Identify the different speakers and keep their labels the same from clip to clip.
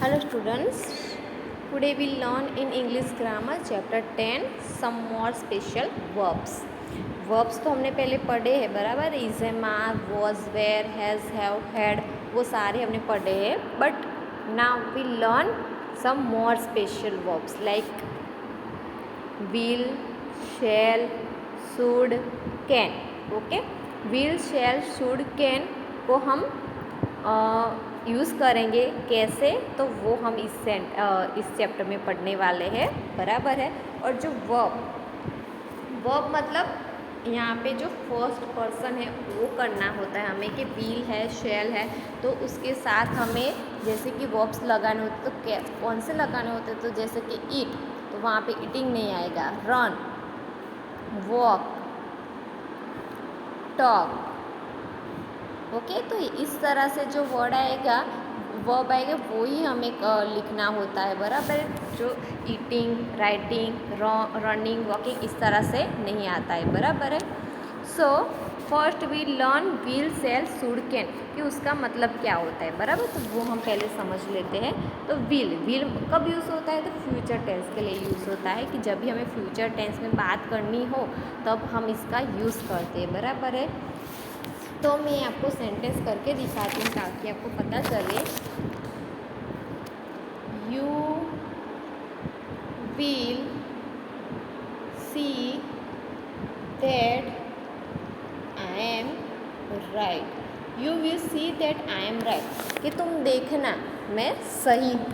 Speaker 1: Hello students, today we learn in English grammar chapter 10 some more special verbs. Verbs तो हमने पहले पढ़े हैं बराबर, इज है, मार, was, were, has, have, had, वो सारे हमने पढ़े हैं. But now we learn some more special verbs like will, shall, should, can. Okay, will, shall, should, can को हम यूज़ करेंगे कैसे, तो वो हम इस चैप्टर में पढ़ने वाले हैं बराबर है. और जो वर्ब मतलब यहाँ पे जो फर्स्ट पर्सन है वो करना होता है हमें, कि विल है, शैल है, तो उसके साथ हमें जैसे कि वर्ब्स लगाने होते तो कौन से लगाने होते, तो जैसे कि ईट, तो वहाँ पे ईटिंग नहीं आएगा. Run, walk, talk. ओके, तो इस तरह से जो वर्ब आएगा वो ही हमें लिखना होता है बराबर. जो ईटिंग, राइटिंग, रनिंग, वॉकिंग इस तरह से नहीं आता है बराबर है. So first we learn will, shall, should, can कि उसका मतलब क्या होता है बराबर. तो वो हम पहले समझ लेते हैं. तो विल कब यूज़ होता है, तो फ्यूचर टेंस के लिए यूज़ होता है, कि जब भी हमें फ्यूचर टेंस में बात करनी हो तब हम इसका यूज़ करते हैं बराबर है. तो मैं आपको सेंटेंस करके दिखाती हूँ ताकि आपको पता चले. You will see that I am right. You will see that I am right कि तुम देखना मैं सही हूँ.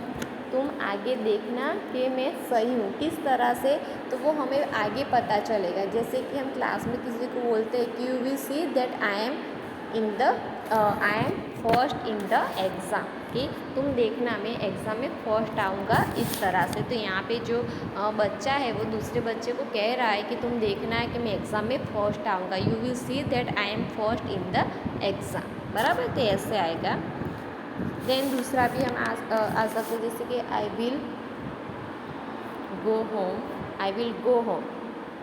Speaker 1: तुम आगे देखना कि मैं सही हूँ. किस तरह से, तो वो हमें आगे पता चलेगा. जैसे कि हम क्लास में किसी को बोलते हैं कि you will see that I am first in the exam, कि तुम देखना मैं एग्ज़ाम में फर्स्ट आऊँगा इस तरह से. तो यहाँ पे जो बच्चा है वो दूसरे बच्चे को कह रहा है कि तुम देखना है कि मैं एग्ज़ाम में फर्स्ट आऊँगा. You will see that I am first in the exam बराबर. तो ऐसे आएगा. देन दूसरा भी हम आ सकते, जैसे कि आई विल गो होम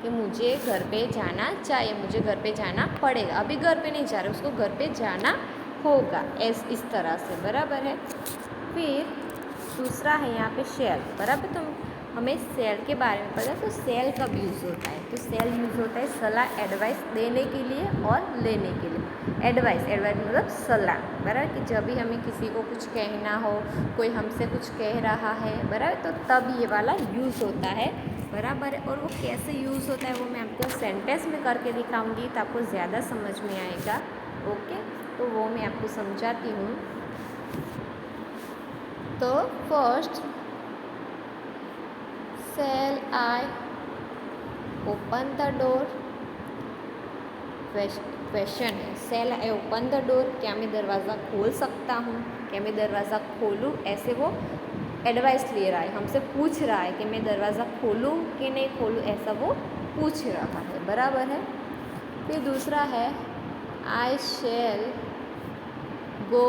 Speaker 1: कि मुझे घर पे जाना चाहिए, मुझे घर पे जाना पड़ेगा. अभी घर पे नहीं जा रहे, उसको घर पे जाना होगा. इस तरह से बराबर है. फिर दूसरा है यहाँ पे शैल बराबर. तो हमें सेल के बारे में पता है. तो सेल कब यूज़ होता है, तो सेल यूज़ होता है सलाह, एडवाइस देने के लिए और लेने के लिए. एडवाइस मतलब सलाह बराबर, कि जब भी हमें किसी को कुछ कहना हो, कोई हमसे कुछ कह रहा है बराबर, तो तब ये वाला यूज़ होता है बराबर. और वो कैसे यूज़ होता है वो मैं आपको सेंटेंस में करके दिखाऊंगी, तो आपको ज़्यादा समझ में आएगा. ओके, तो वो मैं आपको समझाती हूँ. तो first, shall I open the door. Question है, shall I open the door, क्या मैं दरवाज़ा खोल सकता हूँ, क्या मैं दरवाज़ा खोलूँ. ऐसे वो एडवाइस ले रहा है, हमसे पूछ रहा है कि मैं दरवाज़ा खोलूँ कि नहीं खोलूँ, ऐसा वो पूछ रहा है बराबर है. फिर दूसरा है I shall go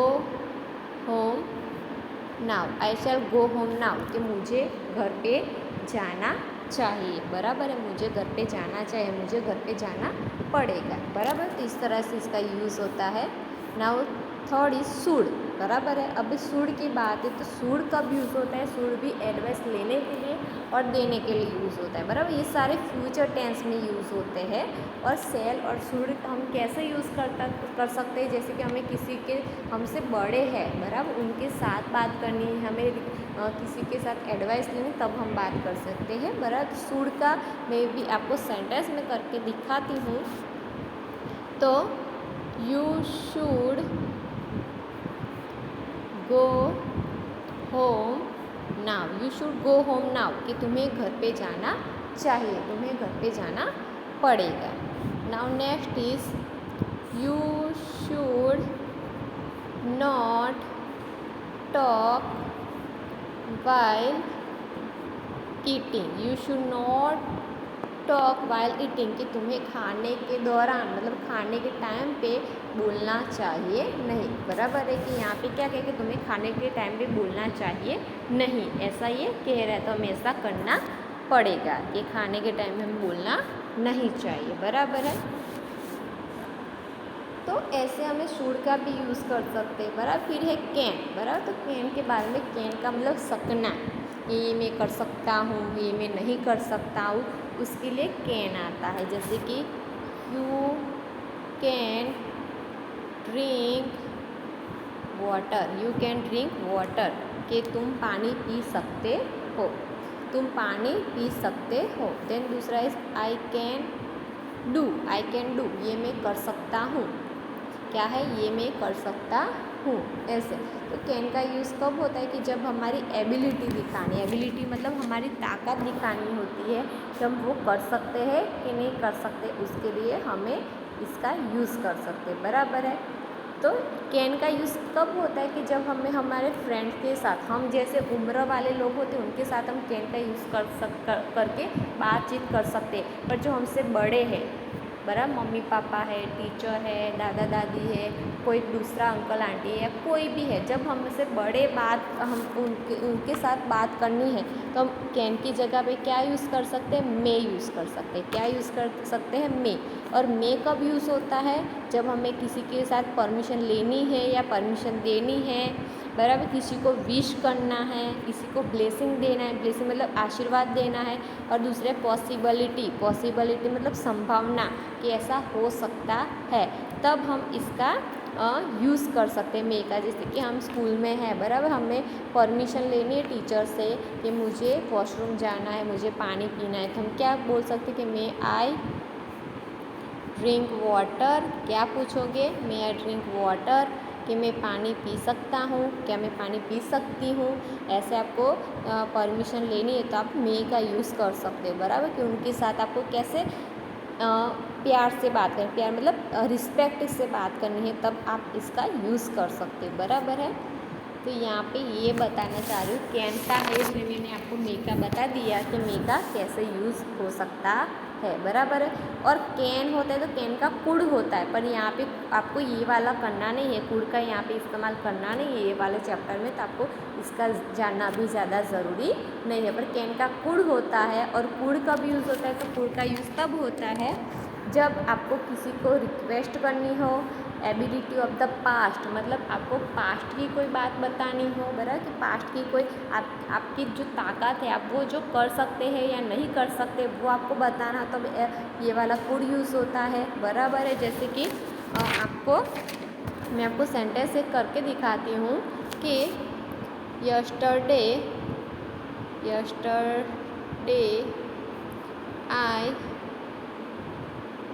Speaker 1: home now. I shall go home now कि मुझे घर पे जाना चाहिए बराबर है. मुझे घर पे जाना चाहिए, मुझे घर पे जाना पड़ेगा बराबर. तो इस तरह से इसका यूज़ होता है. नाउ थर्ड इज शुड बराबर है. अब शुड की बात है, तो शुड कब यूज़ होता है, शुड भी एडवाइस लेने के लिए और देने के लिए यूज़ होता है बराबर. ये सारे फ्यूचर टेंस में यूज़ होते हैं. और सेल और शुड हम कैसे यूज़ कर सकते हैं, जैसे कि हमें किसी के हमसे बड़े हैं बराबर, उनके साथ बात करनी है, हमें किसी के साथ एडवाइस लेनी, तब हम बात कर सकते हैं बराबर. शुड का मैं भी आपको सेंटेंस में करके दिखाती हूँ. तो you should go home now. You should go home now कि तुम्हें घर पे जाना चाहिए, तुम्हें घर पे जाना पड़ेगा. Now next is you should not talk while eating. You should not talk while eating कि तुम्हें खाने के दौरान मतलब खाने के टाइम पे बोलना चाहिए नहीं बराबर है. कि यहाँ पे क्या कहे कि तुम्हें खाने के टाइम पे बोलना चाहिए नहीं, ऐसा ये कह रहा है. तो हमें ऐसा करना पड़ेगा कि खाने के टाइम में हमें बोलना नहीं चाहिए बराबर है. तो ऐसे हमें शुड का भी यूज़ कर सकते हैं, बराबर। फिर है कैन, बराबर। तो कैन के बारे में, कैन का मतलब सकना, ये मैं कर सकता हूँ, ये मैं नहीं कर सकता हूँ, उसके लिए कैन आता है। जैसे कि you can drink water, you can drink water, कि तुम पानी पी सकते हो, तुम पानी पी सकते हो। देन दूसरा is I can do, I can do, ये मैं कर सकता हूँ, क्या है, ये मैं कर सकता हूँ, ऐसे। तो कैन का यूज़ कब होता है कि जब हमारी एबिलिटी दिखानी, एबिलिटी मतलब हमारी ताकत दिखानी होती है कि हम वो कर सकते हैं कि नहीं कर सकते, उसके लिए हमें इसका यूज़ कर सकते, बराबर है। तो कैन का यूज़ कब होता है कि जब हमें हमारे फ्रेंड के साथ, हम जैसे उम्र वाले लोग होते हैं उनके साथ हम कैन का यूज़ करके बातचीत कर सकते हैं। पर जो हमसे बड़े हैं, बराबर, मम्मी पापा है, टीचर है, दादा दादी है, कोई दूसरा अंकल आंटी है, या कोई भी है, जब हमसे बड़े हम उनके साथ बात करनी है तो हम कैन की जगह पे क्या यूज़ कर सकते हैं, मे यूज़ कर सकते हैं। क्या यूज़ कर सकते हैं, मे। और मे कब यूज़ होता है, जब हमें किसी के साथ परमिशन लेनी है या परमिशन देनी है, बराबर, किसी को विश करना है, किसी को ब्लेसिंग देना है, ब्लेसिंग मतलब आशीर्वाद देना है, और दूसरे पॉसिबिलिटी, पॉसिबिलिटी मतलब संभावना कि ऐसा हो सकता है, तब हम इसका यूज़ कर सकते हैं मे का। जैसे कि हम स्कूल में हैं, बराबर, हमें परमिशन लेनी है टीचर से कि मुझे वॉशरूम जाना है, मुझे पानी पीना है, तो हम क्या बोल सकते हैं कि मे आई ड्रिंक वाटर। क्या पूछोगे, मे आई ड्रिंक वाटर, कि मैं पानी पी सकता हूँ, क्या मैं पानी पी सकती हूँ, ऐसे आपको परमिशन लेनी है तो आप मे का यूज़ कर सकते हो, बराबर। कि उनके साथ आपको कैसे प्यार से बात करें, प्यार मतलब रिस्पेक्ट से बात करनी है, तब आप इसका यूज़ कर सकते हो, बराबर है। तो यहाँ पे ये बताना चाह रही हूँ, कैन का है इसलिए मैंने आपको मे का बता दिया कि मे का कैसे यूज़ हो सकता है, बराबर है। और कैन होता है तो कैन का कुड होता है, पर यहाँ पे आपको ये वाला करना नहीं है, कुड का यहाँ पे इस्तेमाल करना नहीं है ये वाले चैप्टर में, तो आपको इसका जानना भी ज़्यादा ज़रूरी नहीं है। पर कैन का कुड होता है, और कुड कब यूज़ होता है, तो कुड का यूज़ तब होता है जब आपको किसी को रिक्वेस्ट करनी हो, एबिलिटी ऑफ द पास्ट मतलब आपको पास्ट की कोई बात बतानी हो, बराबर, कि पास्ट की कोई आपकी जो ताकत है, आप वो जो कर सकते हैं या नहीं कर सकते वो आपको बताना, तब ये वाला कुड यूज़ होता है, बराबर है। जैसे कि मैं आपको सेंटेंस एक करके दिखाती हूँ कि yesterday I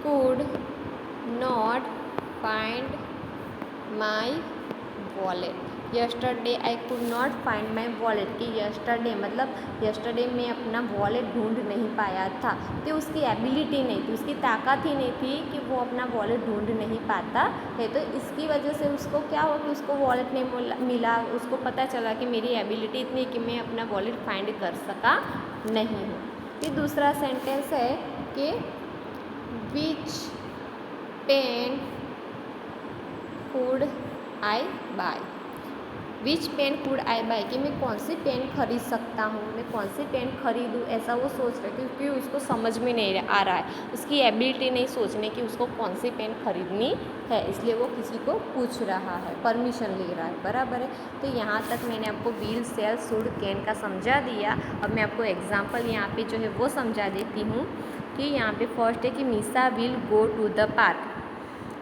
Speaker 1: could not find my wallet. yesterday I could not find my wallet, कि yesterday मतलब yesterday में अपना वॉलेट ढूंढ नहीं पाया था, तो उसकी एबिलिटी नहीं थी, उसकी ताकत ही नहीं थी कि वो अपना वॉलेट ढूंढ नहीं पाता है। तो इसकी वजह से उसको क्या हुआ कि उसको वॉलेट नहीं मिला, उसको पता चला कि मेरी एबिलिटी इतनी कि मैं अपना वॉलेट फाइंड कर सका नहीं हूँ। फिर दूसरा सेंटेंस है कि Which pen could I buy? Which pen could I buy? कि मैं कौन सी पेन खरीद सकता हूँ, मैं कौन सी पेन खरीदूँ, ऐसा वो सोच रहा है, क्योंकि उसको समझ में नहीं आ रहा है, उसकी एबिलिटी नहीं सोचने की उसको कौन सी पेन खरीदनी है, इसलिए वो किसी को पूछ रहा है, परमिशन ले रहा है, बराबर है। तो यहाँ तक मैंने आपको विल, शैल, शुड, कैन का समझा दिया। अब मैं आपको एग्जाम्पल यहाँ पे जो है वो समझा देती हूँ कि यहाँ पे फर्स्ट है कि Meesa will go to the park,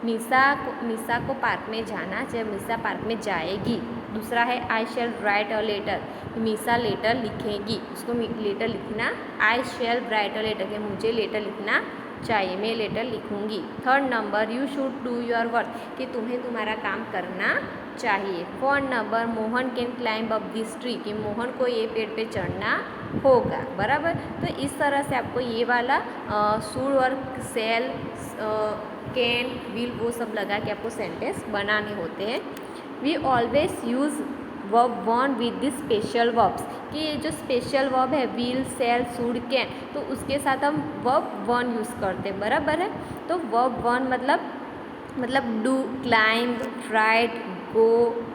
Speaker 1: Meesa को पार्क में जाना, जब मीसा पार्क में जाएगी। दूसरा है I shall write a letter, Meesa letter लिखेगी, उसको लेटर लिखना, आई शैल राइट अ लेटर कि मुझे लेटर लिखना चाहिए, मैं लेटर लिखूंगी। Third number you should do your work, कि तुम्हें तुम्हारा काम करना चाहिए। Fourth number Mohan can climb up this tree, कि मोहन को ये पेड़ पे चढ़ना होगा, बराबर। तो इस तरह से आपको ये वाला शुड और शैल, कैन, विल वो सब लगा के आपको सेंटेंस बनाने होते हैं। We always use verb one with this special verbs, कि ये जो स्पेशल वर्ब है विल, शैल, शुड, कैन, तो उसके साथ हम वर्ब वन यूज़ करते हैं, बराबर है। तो वर्ब वन मतलब डू, क्लाइंब, राइट, गो,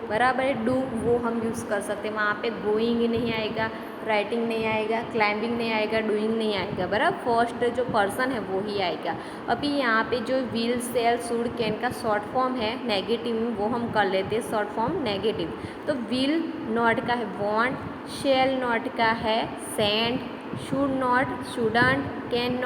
Speaker 1: बराबर है। डू वो हम यूज़ कर सकते हैं, वहाँ पे गोइंग नहीं आएगा, राइटिंग नहीं आएगा, क्लाइंबिंग नहीं आएगा, डूइंग नहीं आएगा, बराबर। फर्स्ट जो पर्सन है वो ही आएगा। अभी यहाँ पे जो विल, सेल, शुड, कैन का शॉर्ट फॉर्म है नेगेटिव में, वो हम कर लेते हैं शॉर्ट फॉर्म नेगेटिव। तो विल नॉट का है वॉन्ट, शेल नॉट का है send, should not, shouldn't, can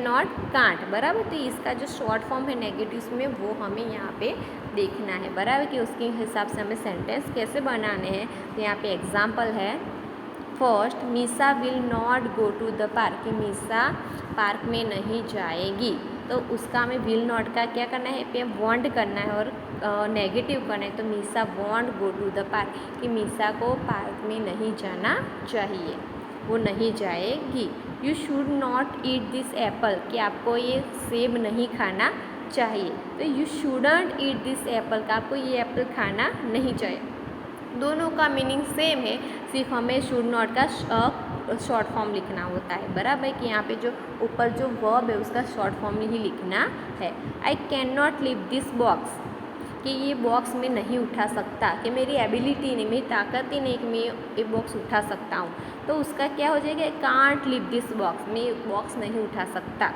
Speaker 1: not, can't, बराबर। तो इसका जो शॉर्ट फॉर्म है नेगेटिव्स में वो हमें यहाँ पे देखना है, बराबर, कि उसके हिसाब से हमें सेंटेंस कैसे बनाने हैं। तो यहाँ पे एग्जाम्पल है, first, Meesa will not go to the park, कि मीसा पार्क में नहीं जाएगी। तो उसका हमें विल नॉट का क्या करना है, पे वॉन्ट करना है और नेगेटिव करना है। तो Meesa won't go to the park, कि मीसा को पार्क में नहीं जाना चाहिए, वो नहीं जाएगी। You should not eat this Apple, कि आपको ये सेब नहीं खाना चाहिए। तो you shouldn't eat this Apple, का आपको ये एप्पल खाना नहीं चाहिए। दोनों का मीनिंग सेम है, सिर्फ हमें शुड नॉट का शॉर्ट फॉर्म लिखना होता है, बराबर, कि यहाँ पे जो ऊपर जो वर्ब है उसका शॉर्ट फॉर्म ही लिखना है। I can not lift this box, कि ये बॉक्स मैं नहीं उठा सकता, कि मेरी एबिलिटी नहीं, मेरी ताकत ही नहीं कि मैं ये बॉक्स उठा सकता हूँ। तो उसका क्या हो जाएगा, कांट लिफ्ट दिस बॉक्स, मैं ये बॉक्स नहीं उठा सकता।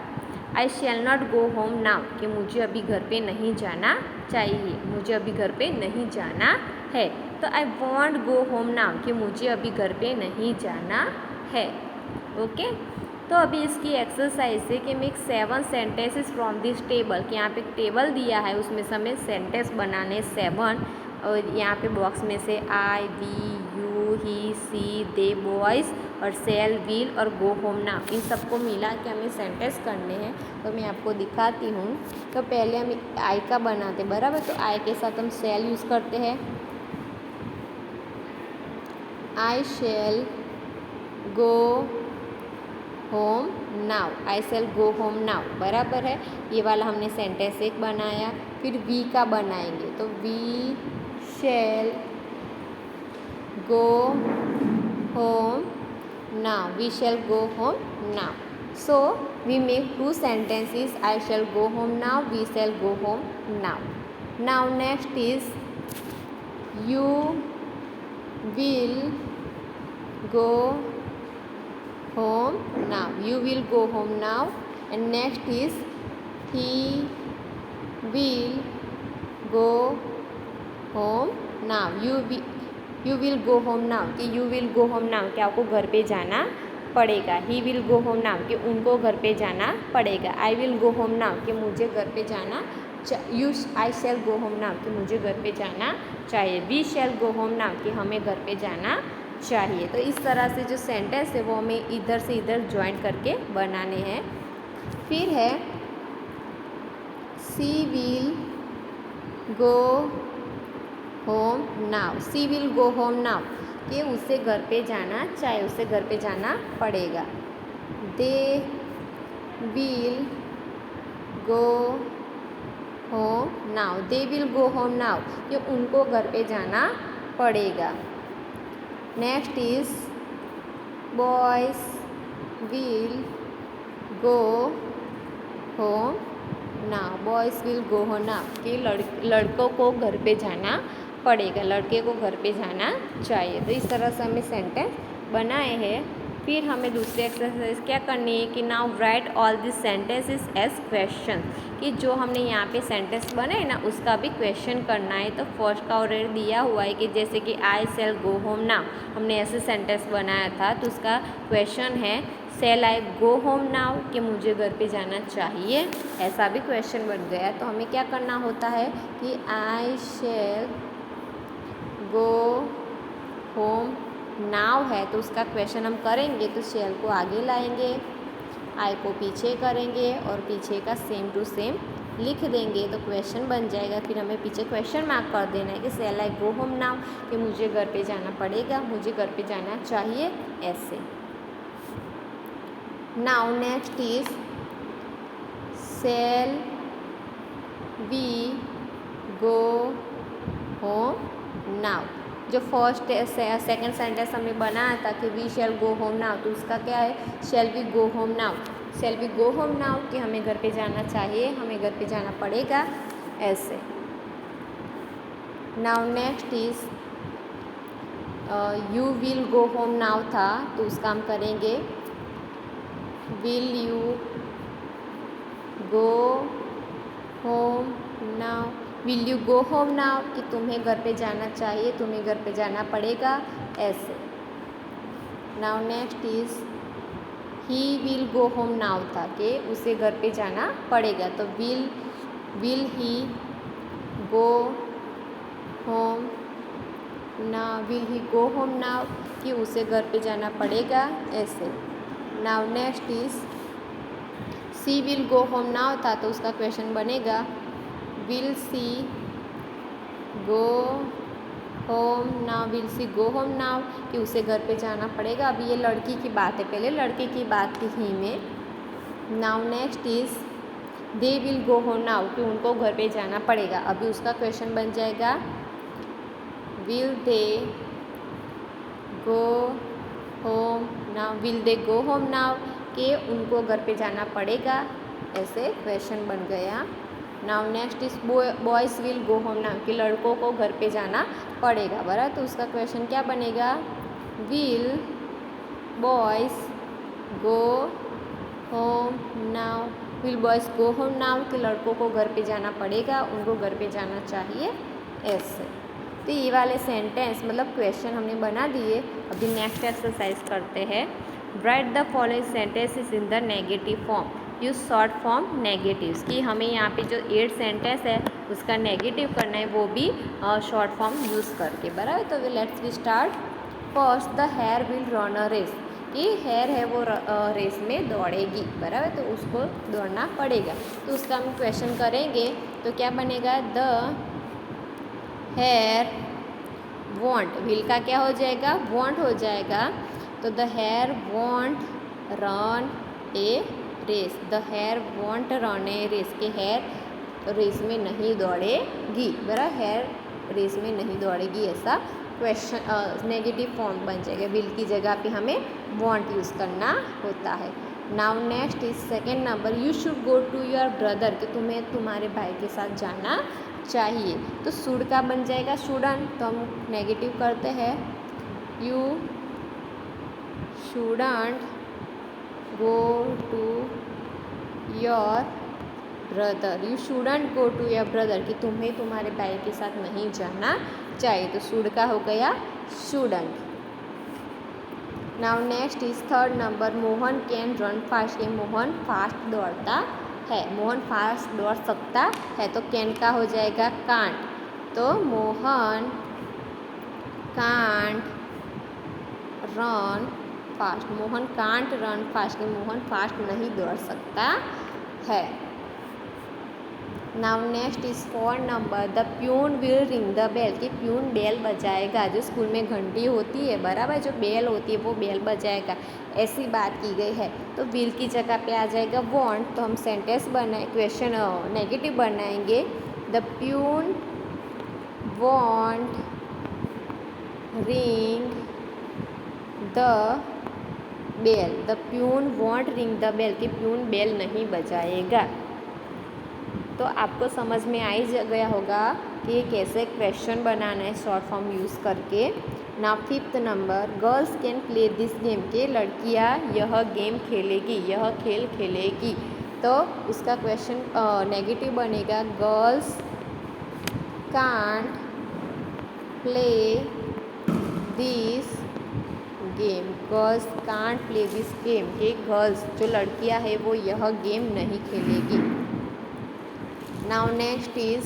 Speaker 1: I shall not go home now, कि मुझे अभी घर पे नहीं जाना चाहिए, मुझे अभी घर पे नहीं जाना है। तो I want go home now, कि मुझे अभी घर पे नहीं जाना है। ओके, तो अभी इसकी एक्सरसाइज है कि make 7 sentences from this table, कि यहाँ पे एक टेबल दिया है उसमें से हमें सेंटेंस बनाने 7, और यहाँ पे बॉक्स में से I, we, you, he, she, they, boys, और सेल, विल और गो होम नाउ, इन सबको मिला के हमें सेंटेंस करने हैं। तो मैं आपको दिखाती हूँ। तो पहले हम आई का बनाते, बराबर। तो आई के साथ हम सेल यूज़ करते हैं, आई शैल गो होम नाउ, आई शैल गो होम नाउ, बराबर है। ये वाला हमने सेंटेंस एक बनाया। फिर वी का बनाएंगे, तो we shall go home now, we shall go home now. So we make 2 sentences, I shall go home now, we shall go home now. Now next is you will go home now, you will go home now. And next is he will go home now, you will go home now, कि you will go home now कि आपको घर पे जाना पड़ेगा। he will go home now कि उनको घर पे जाना पड़ेगा। I will go home now कि मुझे घर पे जाना I shall go home now कि मुझे घर पे जाना चाहिए। we shall go home now कि हमें घर पे जाना चाहिए। तो इस तरह से जो सेंटेंस है वो हमें इधर से इधर ज्वाइन करके बनाने हैं। फिर है she will go home now, she will go home now कि उसे घर पे जाना चाहिए, उसे घर पे जाना पड़ेगा। they will go home now, they will go home now कि उनको घर पे जाना पड़ेगा। Next is boys will go home now, boys will go home now कि लड़कों को घर पे जाना पड़ेगा, लड़के को घर पे जाना चाहिए। तो इस तरह से हमें सेंटेंस बनाए हैं। फिर हमें दूसरी एक्सरसाइज क्या करनी है कि now right all this sentences as question, कि जो हमने यहाँ पे सेंटेंस बनाए ना उसका भी क्वेश्चन करना है। तो फर्स्ट का ऑलरेडी दिया हुआ है कि जैसे कि आई शैल गो होम नाउ, हमने ऐसे सेंटेंस बनाया था, तो उसका क्वेश्चन है शैल आई गो होम नाउ कि मुझे घर पे जाना चाहिए, ऐसा भी क्वेश्चन बन गया। तो हमें क्या करना होता है कि आई शैल गो होम नाउ है, तो उसका क्वेश्चन हम करेंगे तो शैल को आगे लाएंगे, आई को पीछे करेंगे और पीछे का सेम टू सेम लिख देंगे तो क्वेश्चन बन जाएगा। फिर हमें पीछे क्वेश्चन मार्क कर देना है कि शैल आई गो होम नाउ कि मुझे घर पे जाना पड़ेगा, मुझे घर पे जाना चाहिए, ऐसे। Now next is shall we go home now. जो फर्स्ट सेकंड सेंटेंस हमने बनाया था कि we shall go home now, तो उसका क्या है shall we go home now, shall we go home now कि हमें घर पे जाना चाहिए, हमें घर पे जाना पड़ेगा, ऐसे। Now next is you will go home now था तो उसका हम करेंगे will you go home now. Will you go home now कि तुम्हें घर पे जाना चाहिए, तुम्हें घर पे जाना पड़ेगा, ऐसे। Now next is he will go home now था कि उसे घर पे जाना पड़ेगा, तो will he go home now. Will he go home now कि उसे घर पे जाना पड़ेगा, ऐसे। Now next is she will go home now था तो उसका क्वेश्चन बनेगा will she go home now. Will she go home now कि उसे घर पे जाना पड़ेगा। अभी ये लड़की की बात है, पहले लड़के की बात थी ही में। Now next is they will go home now कि उनको घर पे जाना पड़ेगा। अभी उसका क्वेश्चन बन जाएगा will they go home now. Will they go home now कि उनको घर पे जाना पड़ेगा, ऐसे क्वेश्चन बन गया। Now next is boys will go home now कि लड़कों को घर पे जाना पड़ेगा, बराबर। तो उसका क्वेश्चन क्या बनेगा will boys go home now. Will boys go home now कि लड़कों को घर पे जाना पड़ेगा, उनको घर पे जाना चाहिए, ऐसे। तो ये वाले सेंटेंस मतलब क्वेश्चन हमने बना दिए। अभी नेक्स्ट एक्सरसाइज करते हैं। Right the following sentences in the negative form. Use short form negatives कि हमें यहाँ पे जो 8 सेंटेंस है उसका नेगेटिव करना है, वो भी शॉर्ट फॉर्म यूज़ करके, बराबर। तो let's we start. First the hare will run a race कि हेयर है वो रेस में दौड़ेगी, बराबर। तो उसको दौड़ना पड़ेगा, तो उसका हम क्वेश्चन करेंगे तो क्या बनेगा द हेयर वॉन्ट। विल का क्या हो जाएगा वॉन्ट हो जाएगा, तो the hare won't run a race. The hare won't run a race के हेयर रेस में नहीं दौड़ेगी, बराबर। हेयर रेस में नहीं दौड़ेगी, ऐसा क्वेश्चन नेगेटिव फॉर्म बन जाएगा। विल की जगह पे हमें वॉन्ट यूज़ करना होता है। Now next is second number you should go to your brother कि तुम्हें तुम्हारे भाई के साथ जाना चाहिए। तो शुड का बन जाएगा शुडन, तो हम नेगेटिव करते हैं you shouldn't go to your brother. You shouldn't go to your brother कि तुम्हें तुम्हारे भाई के साथ नहीं जाना चाहिए, तो शुड का हो गया shouldn't. Now next is third number Mohan can run fast कि मोहन फास्ट दौड़ता है। मोहन फास्ट दौड़ सकता है, तो कैन का हो जाएगा कांट, तो Mohan can't run fast. Mohan can't run fast कि मोहन फास्ट नहीं दौड़ सकता है। Now next is four number the peon will ring the bell कि प्यून बेल बजाएगा। जो स्कूल में घंटी होती है, बराबर, जो बेल होती है वो बेल बजाएगा, ऐसी बात की गई है। तो विल की जगह पे आ जाएगा वॉन्ट, तो हम सेंटेंस बनाए क्वेश्चन नेगेटिव बनाएंगे the peon won't ring the bell. The peon won't ring the bell कि प्यून बेल नहीं बजाएगा। तो आपको समझ में आ ही गया होगा कि कैसे क्वेश्चन बनाना है शॉर्ट फॉर्म यूज़ करके। Now fifth number girls can play this game के लड़कियां यह गेम खेलेगी, यह खेल खेलेगी। तो उसका क्वेश्चन नेगेटिव बनेगा girls can't play this game. Girls can't play this game कि गर्ल्स जो लड़कियां है वो यह गेम नहीं खेलेगी। Now next is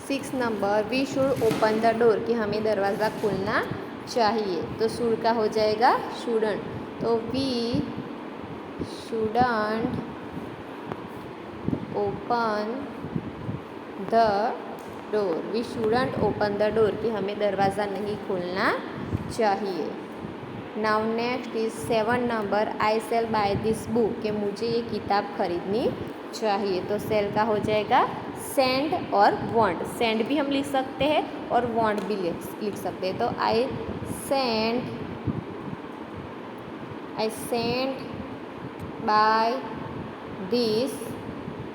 Speaker 1: 6 number we should open the door कि हमें दरवाज़ा खोलना चाहिए। तो शुड का हो जाएगा शुडंट, तो we shouldn't open the door. We shouldn't open the door कि हमें दरवाज़ा नहीं खोलना चाहिए। Now next is 7 number I shall buy this book कि मुझे ये किताब खरीदनी चाहिए। तो सेल का हो जाएगा सेंड और वांट। सेंड भी हम लिख सकते हैं और वांट भी लिख सकते हैं। तो I shan't buy this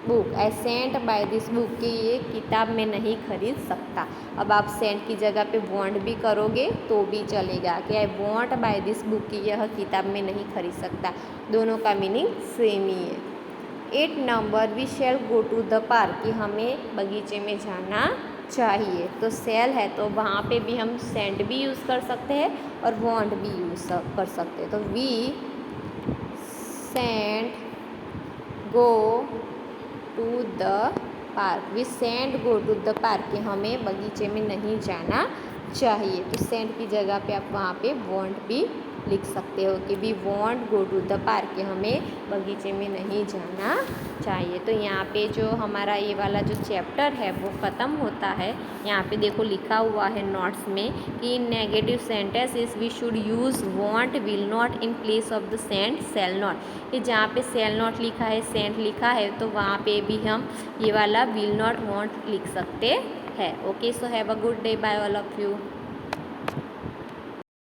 Speaker 1: book, I shan't buy this book, कि ये किताब में नहीं खरीद सकता। अब आप सेंट की जगह पे वॉन्ट भी करोगे तो भी चलेगा कि I won't buy this book, कि यह किताब में नहीं खरीद सकता। दोनों का मीनिंग सेम ही है। 8 नंबर, we shall go to the park, कि हमें बगीचे में जाना चाहिए। तो सेल है तो वहाँ पे भी हम सेंट भी यूज़ कर सकते हैं और वॉन्ट भी यूज़ कर सकते हैं। तो we shan't go to the park, we shan't go to the park, कि हमें बगीचे में नहीं जाना चाहिए। तो सेंट की जगह पे आप वहाँ पे वॉन्ट भी लिख सकते हो कि we won't go to the park, कि हमें बगीचे में नहीं जाना चाहिए। तो यहाँ पे जो हमारा ये वाला जो चैप्टर है वो ख़त्म होता है। यहाँ पे देखो लिखा हुआ है नोट्स में कि negative sentence we should use won't, will not in place of the shan't, shall not, कि जहाँ पे सेल नॉट लिखा है, सेंट लिखा है, तो वहाँ पे भी हम ये वाला विल नॉट, वॉन्ट लिख सकते हैं। Okay, so have a good day, bye all of you.